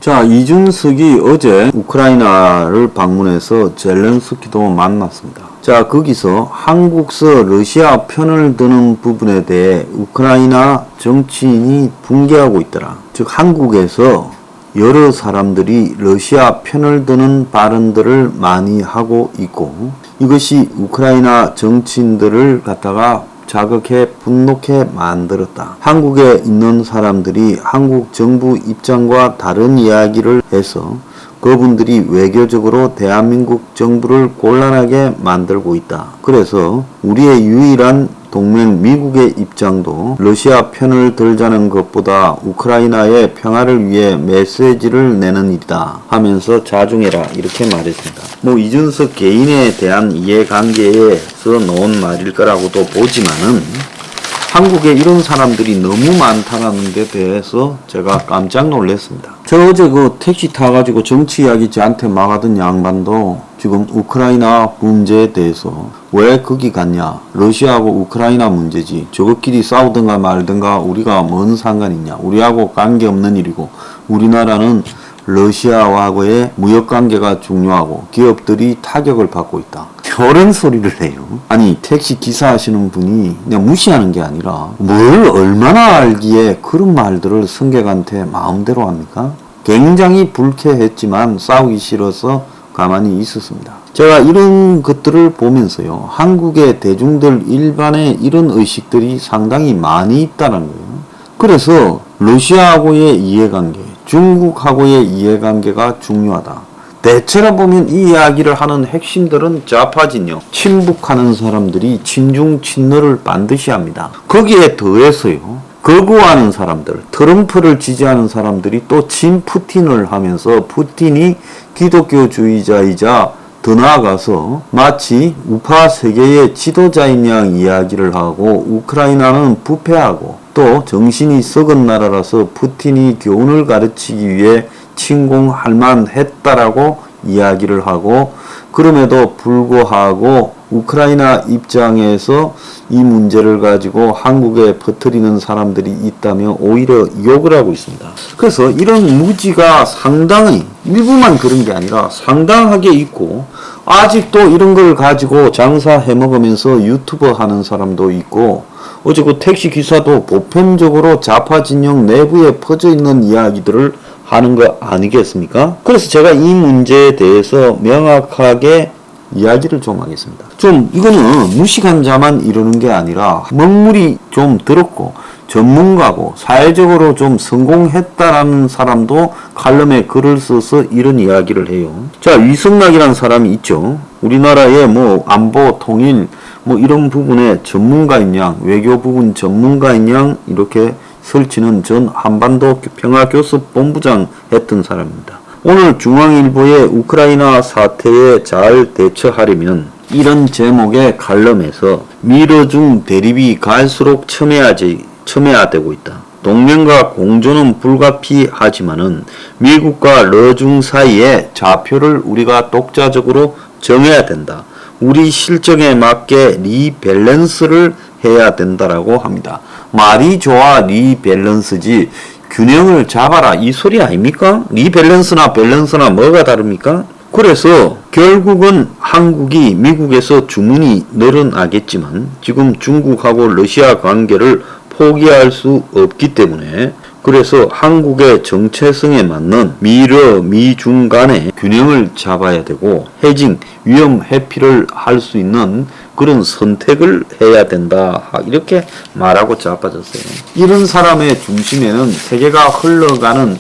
자, 이준석이 어제 우크라이나를 방문해서 젤렌스키도 만났습니다. 자, 거기서 한국서 러시아 편을 드는 부분에 대해 우크라이나 정치인이 붕괴하고 있더라. 즉 한국에서 여러 사람들이 러시아 편을 드는 발언들을 많이 하고 있고, 이것이 우크라이나 정치인들을 갖다가 자극해 분노케 만들었다. 한국에 있는 사람들이 한국 정부 입장과 다른 이야기를 해서 그분들이 외교적으로 대한민국 정부를 곤란하게 만들고 있다. 그래서 우리의 유일한 동맹 미국의 입장도 러시아 편을 들자는 것보다 우크라이나의 평화를 위해 메시지를 내는 일이다 하면서 자중해라 이렇게 말했습니다. 이준석 개인에 대한 이해관계에서 놓은 말일 거라고도 보지만은 한국에 이런 사람들이 너무 많다는 데 대해서 제가 깜짝 놀랐습니다. 제가 어제 그 택시 타가지고 정치 이야기 저한테 막 하던 양반도 지금 우크라이나 문제에 대해서 왜 거기 갔냐, 러시아하고 우크라이나 문제지, 저것끼리 싸우든가 말든가 우리가 뭔 상관이냐, 우리하고 관계없는 일이고 우리나라는 러시아와의 무역관계가 중요하고 기업들이 타격을 받고 있다, 저런 소리를 해요. 아니, 택시 기사 하시는 분이 그냥 무시하는 게 아니라 뭘 얼마나 알기에 그런 말들을 승객한테 마음대로 합니까? 굉장히 불쾌했지만 싸우기 싫어서 가만히 있었습니다. 제가 이런 것들을 보면서요, 한국의 대중들 일반의 이런 의식들이 상당히 많이 있다는 거예요. 그래서 러시아하고의 이해관계, 중국하고의 이해관계가 중요하다. 대체로 보면 이 이야기를 하는 핵심들은 좌파 진영, 친북하는 사람들이 친중 친러를 반드시 합니다. 거기에 더해서요, 거부하는 사람들, 트럼프를 지지하는 사람들이 또 친푸틴을 하면서 푸틴이 기독교주의자이자 더 나아가서 마치 우파 세계의 지도자인 양 이야기를 하고, 우크라이나는 부패하고 또 정신이 썩은 나라라서 푸틴이 교훈을 가르치기 위해 침공할 만했다라고 이야기를 하고, 그럼에도 불구하고 우크라이나 입장에서 이 문제를 가지고 한국에 퍼뜨리는 사람들이 있다면 오히려 욕을 하고 있습니다. 그래서 이런 무지가 상당히, 일부만 그런 게 아니라 상당하게 있고, 아직도 이런 걸 가지고 장사해 먹으면서 유튜버 하는 사람도 있고, 어제 그 택시 기사도 보편적으로 좌파 진영 내부에 퍼져 있는 이야기들을 하는 거 아니겠습니까? 그래서 제가 이 문제에 대해서 명확하게 이야기를 좀 하겠습니다. 좀 이거는 무식한 자만 이러는 게 아니라 먹물이 좀 들었고 전문가고 사회적으로 좀 성공했다라는 사람도 칼럼에 글을 써서 이런 이야기를 해요. 자, 위성락이라는 사람이 있죠. 우리나라의 안보 통일 이런 부분에 전문가인 양, 외교 부분 전문가인 양 이렇게 설치는 전 한반도 평화교섭 본부장 했던 사람입니다. 오늘 중앙일보의 우크라이나 사태에 잘 대처하려면 이런 제목의 칼럼에서 미러중 대립이 갈수록 첨예화되고 있다. 동맹과 공존은 불가피하지만은 미국과 러중 사이에 좌표를 우리가 독자적으로 정해야 된다. 우리 실정에 맞게 리밸런스를 해야 된다라고 합니다. 말이 좋아 리밸런스지 균형을 잡아라 이 소리 아닙니까? 리밸런스나 밸런스나 뭐가 다릅니까? 그래서 결국은 한국이 미국에서 주문이 늘어나겠지만 지금 중국하고 러시아 관계를 포기할 수 없기 때문에, 그래서 한국의 정체성에 맞는 미중 간의 균형을 잡아야 되고 해징, 위험 회피를 할 수 있는 그런 선택을 해야 된다 이렇게 말하고 자빠졌어요. 이런 사람의 중심에는 세계가 흘러가는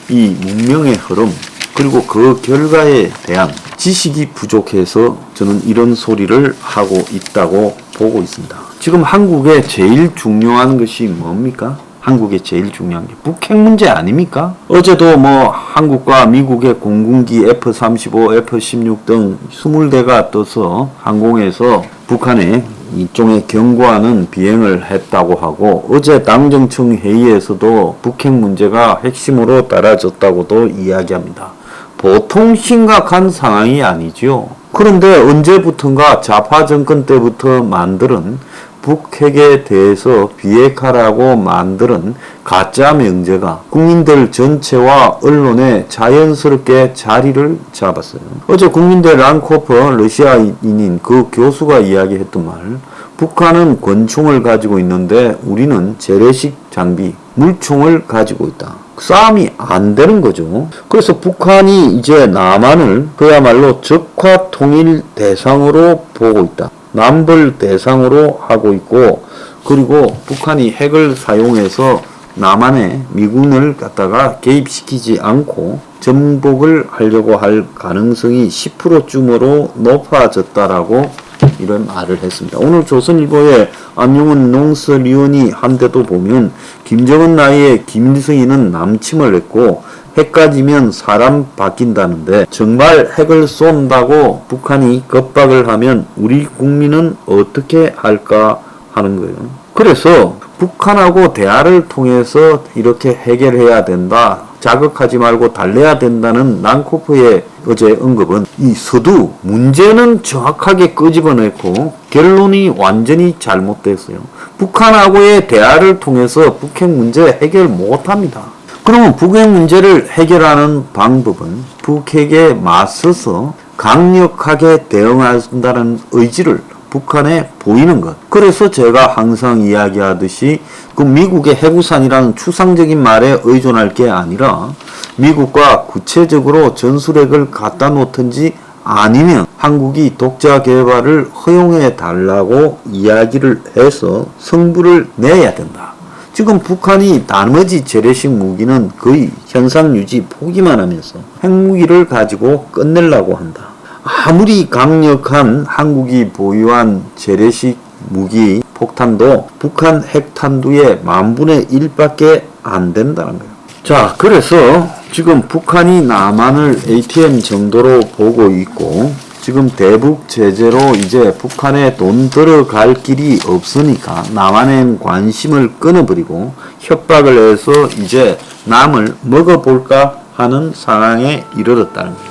이 문명의 흐름, 그리고 그 결과에 대한 지식이 부족해서 저는 이런 소리를 하고 있다고 보고 있습니다. 지금 한국에 제일 중요한 것이 뭡니까? 한국에 제일 중요한 게 북핵 문제 아닙니까? 어제도 한국과 미국의 공군기 F-35, F-16 등 20대가 떠서 항공에서 북한에 일종의 경고하는 비행을 했다고 하고, 어제 당정청 회의에서도 북핵 문제가 핵심으로 따라졌다고도 이야기합니다. 보통 심각한 상황이 아니죠. 그런데 언제부턴가 좌파 정권 때부터 만드는 북핵에 대해서 비핵화라고 만드는 가짜 명제가 국민들 전체와 언론에 자연스럽게 자리를 잡았어요. 어제 국민대 란코퍼 러시아인인 그 교수가 이야기했던 말, 북한은 권총을 가지고 있는데 우리는 재래식 장비, 물총을 가지고 있다. 싸움이 안 되는 거죠. 그래서 북한이 이제 남한을 그야말로 적화 통일 대상으로 보고 있다. 남벌 대상으로 하고 있고, 그리고 북한이 핵을 사용해서 남한에 미군을 갖다가 개입시키지 않고 정복을 하려고 할 가능성이 10%쯤으로 높아졌다라고 이런 말을 했습니다. 오늘 조선일보의 안용훈 농설위원이 한 데도 보면 김정은 나이에 김일성이는 남침을 했고 핵까지면 사람 바뀐다는데 정말 핵을 쏜다고 북한이 겁박을 하면 우리 국민은 어떻게 할까 하는 거예요. 그래서 북한하고 대화를 통해서 이렇게 해결해야 된다. 자극하지 말고 달래야 된다는 란코프의 어제 언급은 이 서두 문제는 정확하게 끄집어내고 결론이 완전히 잘못됐어요. 북한하고의 대화를 통해서 북핵 문제 해결 못합니다. 그러면 북핵 문제를 해결하는 방법은 북핵에 맞서서 강력하게 대응한다는 의지를 북한에 보이는 것. 그래서 제가 항상 이야기하듯이 그 미국의 해구산이라는 추상적인 말에 의존할 게 아니라 미국과 구체적으로 전술핵을 갖다 놓든지 아니면 한국이 독자 개발을 허용해 달라고 이야기를 해서 승부를 내야 된다. 지금 북한이 나머지 재래식 무기는 거의 현상 유지 포기만 하면서 핵무기를 가지고 끝내려고 한다. 아무리 강력한 한국이 보유한 재래식 무기 폭탄도 북한 핵탄두의 10,000분의 1밖에 안 된다는 거예요. 자, 그래서 지금 북한이 남한을 ATM 정도로 보고 있고 지금 대북 제재로 이제 북한에 돈 들어갈 길이 없으니까 남한에 관심을 끊어버리고 협박을 해서 이제 남을 먹어볼까 하는 상황에 이르렀다는 거예요.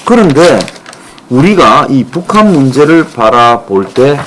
그런데 우리가 이 북한 문제를 바라볼 때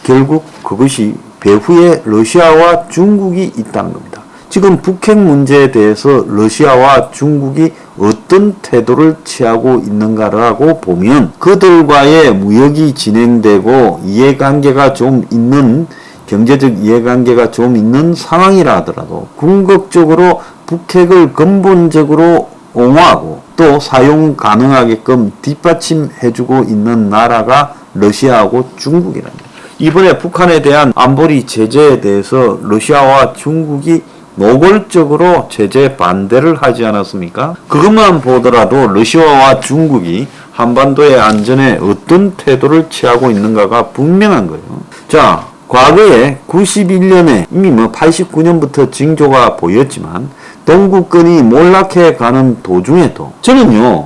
결국 그것이 배후에 러시아와 중국이 있다는 겁니다. 지금 북핵 문제에 대해서 러시아와 중국이 어떤 태도를 취하고 있는가라고 보면 그들과의 무역이 진행되고 이해관계가 좀 있는 경제적 이해관계가 좀 있는 상황이라 하더라도 궁극적으로 북핵을 근본적으로 옹호하고 또 사용 가능하게끔 뒷받침해주고 있는 나라가 러시아하고 중국이랍니다. 이번에 북한에 대한 안보리 제재에 대해서 러시아와 중국이 노골적으로 제재 반대를 하지 않았습니까? 그것만 보더라도 러시아와 중국이 한반도의 안전에 어떤 태도를 취하고 있는가가 분명한 거예요. 자, 과거에 91년에 이미 89년부터 징조가 보였지만 동구권이 몰락해 가는 도중에도 저는요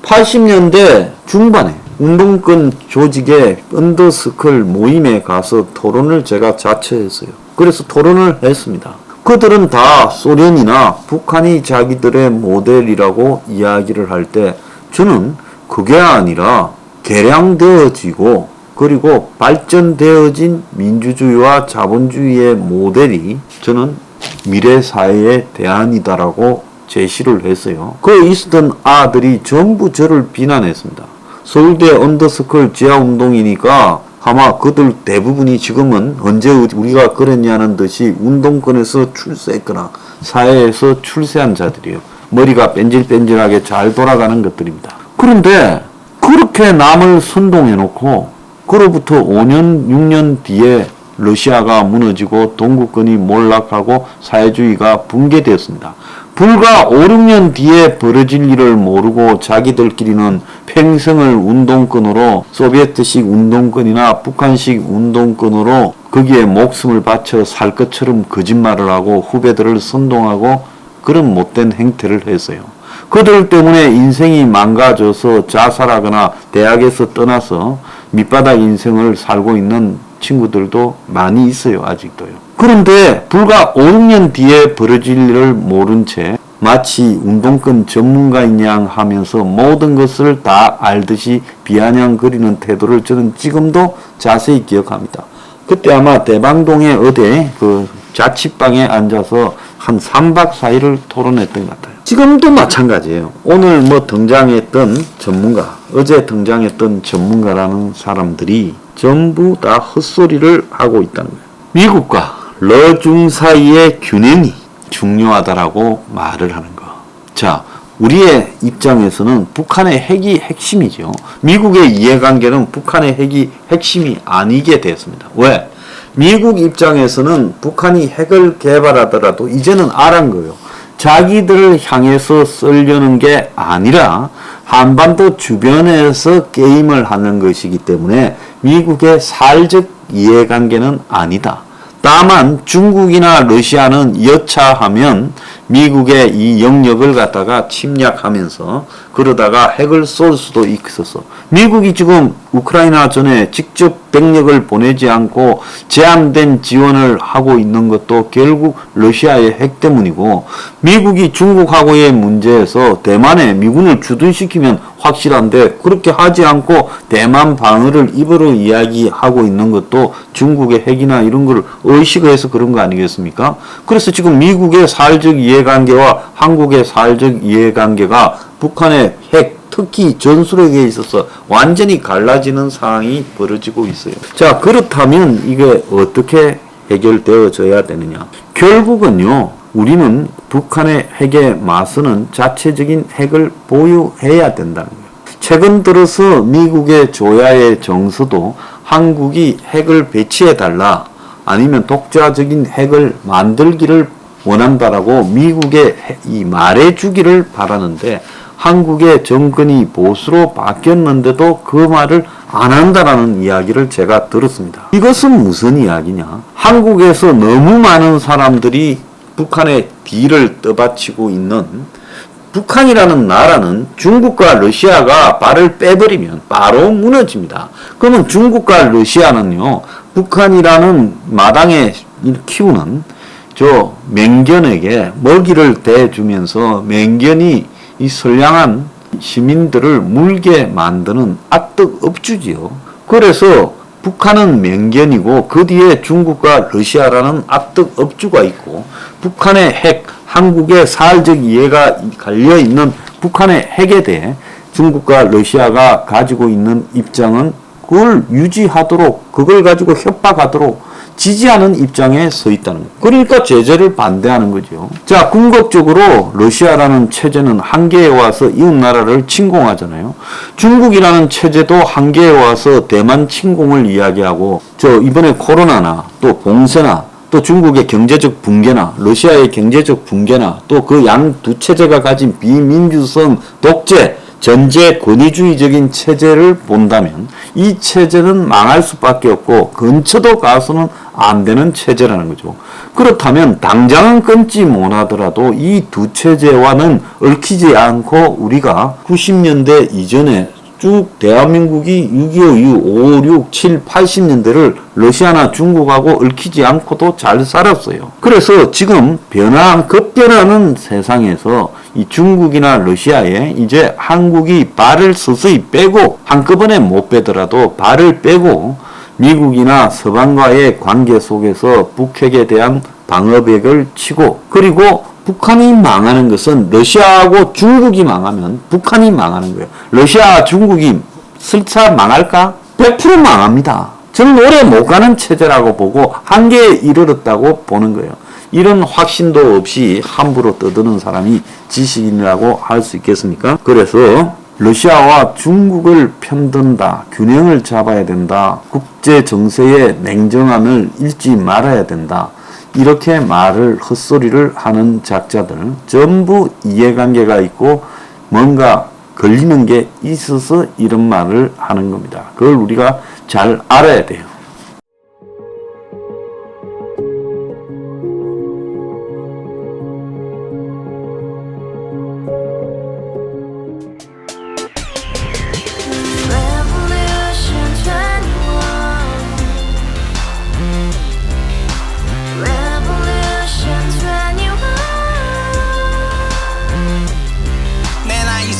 80년대 중반에 운동권 조직의 언더스클 모임에 가서 토론을 제가 자처했어요. 그래서 토론을 했습니다. 그들은 다 소련이나 북한이 자기들의 모델이라고 이야기를 할 때 저는 그게 아니라 개량되어지고 그리고 발전되어진 민주주의와 자본주의의 모델이 저는 미래 사회의 대안이다라고 제시를 했어요. 그 있었던 아들이 전부 저를 비난했습니다. 서울대 언더스클 지하운동이니까 아마 그들 대부분이 지금은 언제 우리가 그랬냐는 듯이 운동권에서 출세했거나 사회에서 출세한 자들이에요. 머리가 뺀질뺀질하게 잘 돌아가는 것들입니다. 그런데 그렇게 남을 선동해놓고 그로부터 5년, 6년 뒤에 러시아가 무너지고 동구권이 몰락하고 사회주의가 붕괴되었습니다. 불과 5, 6년 뒤에 벌어질 일을 모르고 자기들끼리는 평생을 운동권으로 소비에트식 운동권이나 북한식 운동권으로 거기에 목숨을 바쳐 살 것처럼 거짓말을 하고 후배들을 선동하고 그런 못된 행태를 했어요. 그들 때문에 인생이 망가져서 자살하거나 대학에서 떠나서 밑바닥 인생을 살고 있는 친구들도 많이 있어요. 아직도요. 그런데 불과 5, 6년 뒤에 벌어질 일을 모른 채 마치 운동권 전문가인 양 하면서 모든 것을 다 알듯이 비아냥거리는 태도를 저는 지금도 자세히 기억합니다. 그때 아마 대방동의 어디 그 자취방에 앉아서 한 3박 4일을 토론했던 것 같아요. 지금도 마찬가지예요. 오늘 뭐 등장했던 전문가, 어제 등장했던 전문가라는 사람들이 전부 다 헛소리를 하고 있다는 거예요. 미국과 러중 사이의 균형이 중요하다라고 말을 하는 거. 자, 우리의 입장에서는 북한의 핵이 핵심이죠. 미국의 이해관계는 북한의 핵이 핵심이 아니게 됐습니다. 왜? 미국 입장에서는 북한이 핵을 개발하더라도 이제는 알은 거예요. 자기들을 향해서 쓰려는 게 아니라 한반도 주변에서 게임을 하는 것이기 때문에 미국의 사회적 이해관계는 아니다. 다만 중국이나 러시아는 여차하면 미국의 이 영역을 갖다가 침략하면서 그러다가 핵을 쏠 수도 있었어. 미국이 지금 우크라이나 전에 직접 병력을 보내지 않고 제한된 지원을 하고 있는 것도 결국 러시아의 핵 때문이고, 미국이 중국하고의 문제에서 대만에 미군을 주둔시키면 확실한데 그렇게 하지 않고 대만 방어를 입으로 이야기하고 있는 것도 중국의 핵이나 이런 걸 의식을 해서 그런 거 아니겠습니까? 그래서 지금 미국의 사회적 이해관계와 한국의 사회적 이해관계가 북한의 핵, 특히 전술핵에 있어서 완전히 갈라지는 상황이 벌어지고 있어요. 자, 그렇다면 이게 어떻게 해결되어져야 되느냐? 결국은요, 우리는 북한의 핵에 맞서는 자체적인 핵을 보유해야 된다는 거예요. 최근 들어서 미국의 조야의 정서도 한국이 핵을 배치해달라, 아니면 독자적인 핵을 만들기를 원한다라고 미국에 이 말해주기를 바라는데, 한국의 정권이 보수로 바뀌었는데도 그 말을 안 한다라는 이야기를 제가 들었습니다. 이것은 무슨 이야기냐? 한국에서 너무 많은 사람들이 북한의 뒤를 떠받치고 있는, 북한이라는 나라는 중국과 러시아가 발을 빼버리면 바로 무너집니다. 그러면 중국과 러시아는요, 북한이라는 마당에 키우는 저 맹견에게 먹이를 대주면서 맹견이 이 선량한 시민들을 물게 만드는 악덕업주지요. 그래서 북한은 맹견이고 그 뒤에 중국과 러시아라는 악덕업주가 있고, 북한의 핵, 한국의 사회적 이해가 갈려있는 북한의 핵에 대해 중국과 러시아가 가지고 있는 입장은 그걸 유지하도록, 그걸 가지고 협박하도록 지지하는 입장에 서 있다는 거예요. 그러니까 제재를 반대하는 거죠. 자, 궁극적으로 러시아라는 체제는 한계에 와서 이웃나라를 침공하잖아요. 중국이라는 체제도 한계에 와서 대만 침공을 이야기하고, 이번에 코로나나 또 봉쇄나 또 중국의 경제적 붕괴나 러시아의 경제적 붕괴나 또 그 양 두 체제가 가진 비민주성, 독재, 전제 권위주의적인 체제를 본다면 이 체제는 망할 수밖에 없고 근처도 가서는 안 되는 체제라는 거죠. 그렇다면 당장은 끊지 못하더라도 이 두 체제와는 얽히지 않고 우리가 90년대 이전에 쭉 대한민국이 6.25 이후 5, 6, 7, 80년대를 러시아나 중국하고 얽히지 않고도 잘 살았어요. 그래서 지금 급변하는 세상에서 이 중국이나 러시아에 이제 한국이 발을 서서히 빼고, 한꺼번에 못 빼더라도 발을 빼고 미국이나 서방과의 관계 속에서 북핵에 대한 방어벽을 치고, 그리고 북한이 망하는 것은 러시아하고 중국이 망하면 북한이 망하는 거예요. 러시아, 중국이 설사 망할까? 100% 망합니다. 저는 오래 못 가는 체제라고 보고 한계에 이르렀다고 보는 거예요. 이런 확신도 없이 함부로 떠드는 사람이 지식인이라고 할 수 있겠습니까? 그래서 러시아와 중국을 편든다, 균형을 잡아야 된다, 국제 정세의 냉정함을 잃지 말아야 된다, 이렇게 말을 헛소리를 하는 작자들 전부 이해관계가 있고 뭔가 걸리는 게 있어서 이런 말을 하는 겁니다. 그걸 우리가 잘 알아야 돼요.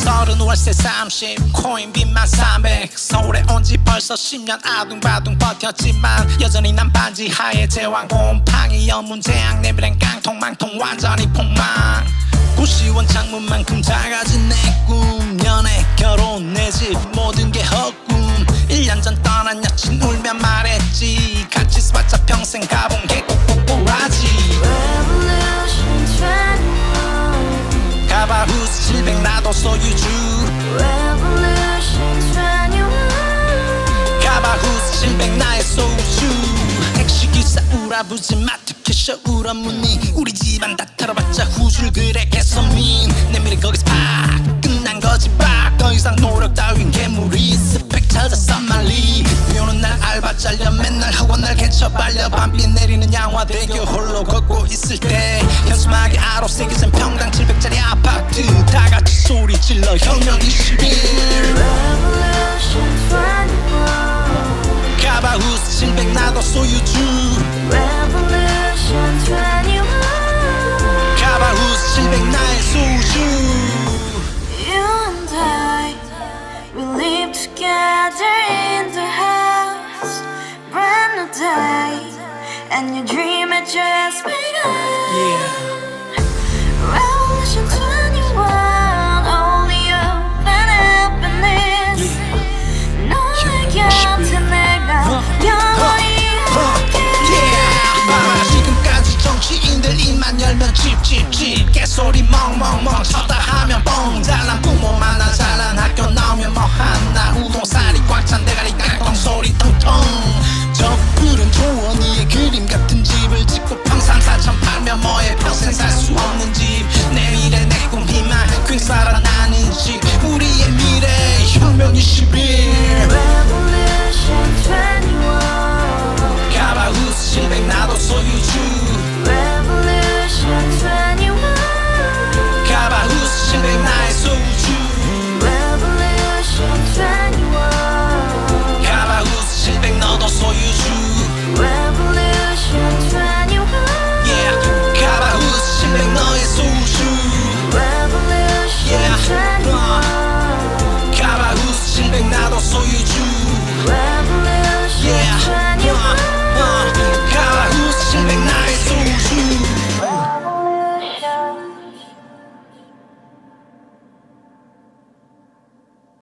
All the 월세 30 코인빚만 300 서울에 온 지 벌써 10년 아둥바둥 버텼지만 여전히 난 반지 하에 제왕 곰팡이 연문제약 내비랑 깡통망통 완전히 폭망 고시원 창문만큼 작아진 내 꿈 연애 결혼 내 집 모든 게 헛꿈 1년 전 떠난 여친 울며 말했지 같이 써봤자 평생 가본 게 꼭꼭꼭하지 Revolution 21 가바후스 700 나도 소유주 Revolution 21 가바후스 700 나의 소유주 택시기사 우라부지 마트 캐셔 울어무니 우리 집안 다 털어봤자 후줄 그래 개선민 내 미래 거기서 팍 끝난 거지 팍더 이상 노력 따윈 괴물이 스펙 찾아서 말리 비오는 날 알바 잘려 맨날 학원 날 개쳐 발려 밤비 내리는 양화대교 홀로 걷고 있을 때 현수막에 아로 새겨진 평당 700짜리 아파트 다 같이 소리 질러 혁명 21 Revolution 21 가바후스 700 나도 소유주 Revolution 21 가바후스 700 나의 소유주 You and I, we live together in the house. Brand new day, and your dream had just begun. Yeah. Revolution 21, only open happiness. 너의 곁에 내가 영원히 Yeah. 지금까지 정치인들 입만 열면 찝찝찝 개소리 멍멍멍 쳤다 하면 뻥 잘난 부모 만나 잘난 학교 나오면 뭐 하나 우동살이 꽉 찬 대가리 깡통 소리 텅텅 저 푸른 초원위에 그림 같은 집을 짓고 평상사천 팔면 뭐해 평생 살 수 없는 집 내 미래 내 꿈 희망 퀵 살아나는 집 우리의 미래 혁명 21